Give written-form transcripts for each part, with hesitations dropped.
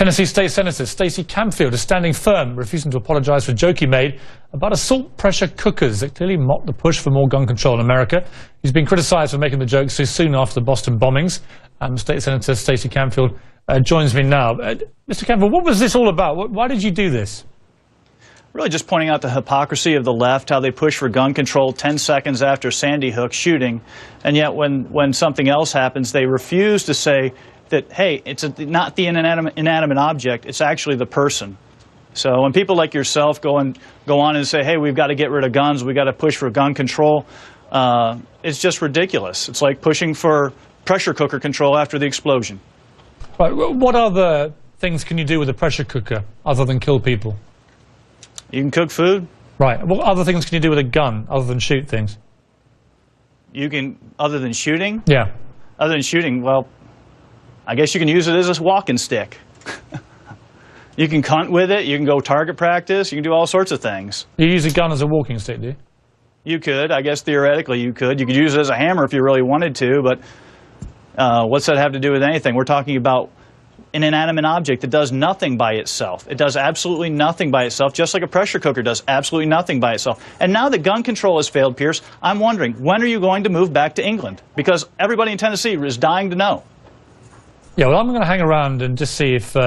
Tennessee State Senator Stacey Campfield is standing firm, refusing to apologize for a joke he made about assault pressure cookers that clearly mocked the push for more gun control in America. He's been criticized for making the joke so soon after the Boston bombings. State Senator Stacey Campfield joins me now. Mr. Campfield, what was this all about? Why did you do this? Really just pointing out the hypocrisy of the left, how they push for gun control 10 seconds after Sandy Hook shooting, and yet when something else happens, they refuse to say that, hey, it's not the inanimate object, it's actually the person. So when people like yourself go on and say, hey, we've got to get rid of guns, we've got to push for gun control, it's just ridiculous. It's like pushing for pressure cooker control after the explosion. Right, what other things can you do with a pressure cooker other than kill people? You can cook food. Right. What other things can you do with a gun other than shoot things? You can, other than shooting? Yeah. Other than shooting, well, I guess you can use it as a walking stick. You can hunt with it, you can go target practice, you can do all sorts of things. You use a gun as a walking stick, do you? You could, I guess theoretically you could. You could use it as a hammer if you really wanted to, but what's that have to do with anything? We're talking about an inanimate object that does nothing by itself. It does absolutely nothing by itself, just like a pressure cooker does absolutely nothing by itself. And now that gun control has failed, Piers, I'm wondering, when are you going to move back to England? Because everybody in Tennessee is dying to know. Yeah, well, I'm going to hang around and just see if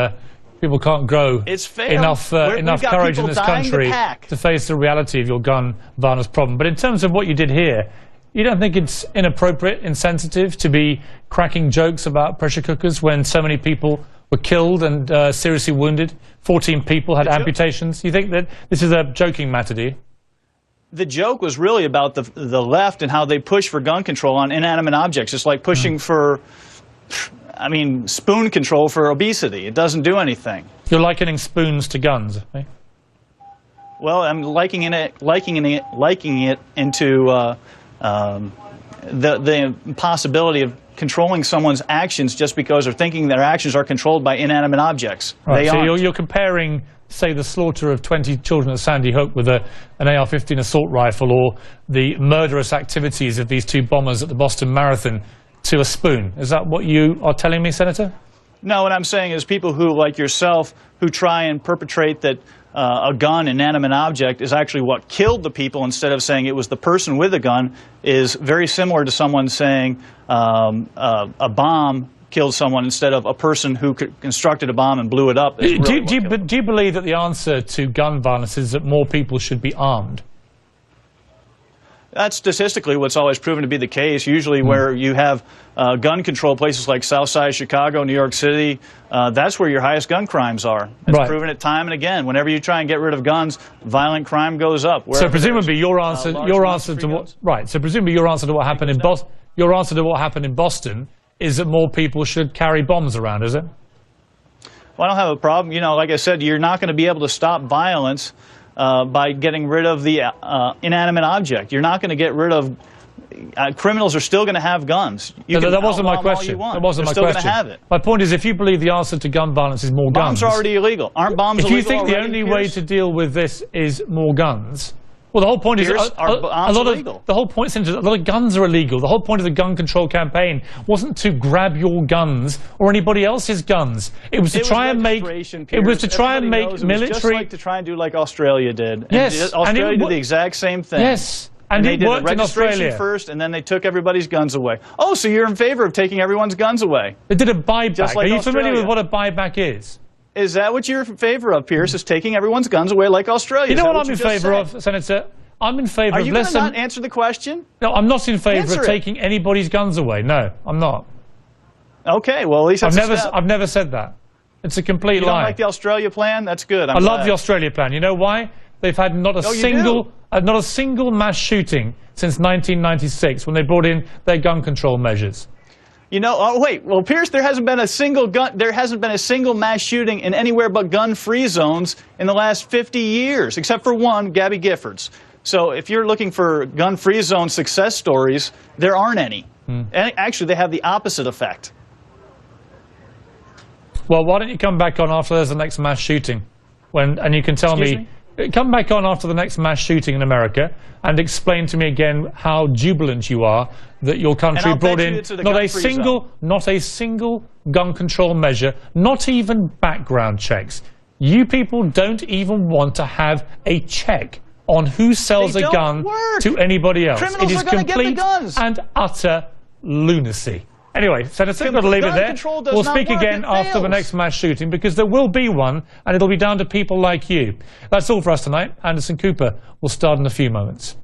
people can't grow enough courage in this country to face the reality of your gun violence problem. But in terms of what you did here, you don't think it's inappropriate, insensitive to be cracking jokes about pressure cookers when so many people were killed and seriously wounded? 14 people had amputations. You think that this is a joking matter, do you? The joke was really about the left and how they push for gun control on inanimate objects. It's like pushing for, I mean, spoon control for obesity. It doesn't do anything. You're likening spoons to guns, eh? Well, I'm likening it into the possibility of controlling someone's actions just because they're thinking their actions are controlled by inanimate objects. Right, so you're comparing, say, the slaughter of 20 children at Sandy Hook with an AR-15 assault rifle, or the murderous activities of these two bombers at the Boston Marathon, to a spoon. Is that what you are telling me, Senator? No, what I'm saying is people who, like yourself, who try and perpetrate that a gun, inanimate object, is actually what killed the people instead of saying it was the person with a gun, is very similar to someone saying a bomb killed someone instead of a person who constructed a bomb and blew it up. Do you believe that the answer to gun violence is that more people should be armed? That's statistically what's always proven to be the case. Usually where you have gun control, places like Southside Chicago, New York City, that's where your highest gun crimes are. It's proven it time and again. Whenever you try and get rid of guns, violent crime goes up. So presumably your answer to what happened in Boston is that more people should carry bombs around, is it? Well, I don't have a problem. You know, like I said, you're not going to be able to stop violence by getting rid of the inanimate object. You're not going to get rid of criminals are still going to have guns. That wasn't my question. That wasn't my question. Going to have it. My point is, if you believe the answer to gun violence is more guns, bombs are already illegal. Aren't bombs illegal? If you think the only way to deal with this is more guns, well, the whole point is a lot of guns are illegal. The whole point of the gun control campaign wasn't to grab your guns or anybody else's guns. It was to try and make military. It was just like to try and do like Australia did. Yes, Australia did the exact same thing. Yes. And they did the registration first, and then they took everybody's guns away. Oh, so you're in favor of taking everyone's guns away? They did a buyback. Like Are you familiar with what a buyback is? Is that what you're in favor of, Pierce, is taking everyone's guns away like Australia? You know what I'm in favor of, Senator? I'm in favor of less... Are you going to not answer the question? No, I'm not in favor of taking anybody's guns away. No, I'm not. Okay, well, at least that's a step. I've never said that. It's a complete lie. You don't like the Australia plan? That's good. I love the Australia plan. You know why? They've had not a single mass shooting since 1996 when they brought in their gun control measures. You know, oh wait, well, Pierce, there hasn't been a single mass shooting in anywhere but gun-free zones in the last 50 years, except for one, Gabby Giffords. So if you're looking for gun-free zone success stories, there aren't any. And actually, they have the opposite effect. Well, why don't you come back on after there's the next mass shooting, and you can tell me come back on after the next mass shooting in America and explain to me again how jubilant you are that your country brought in not a single gun control measure, not even background checks. You people don't even want to have a check on who sells a gun to anybody else. Criminals it is complete and utter lunacy. Anyway, Senator, we've got to leave it there. We'll speak again after the next mass shooting, because there will be one, and it'll be down to people like you. That's all for us tonight. Anderson Cooper will start in a few moments.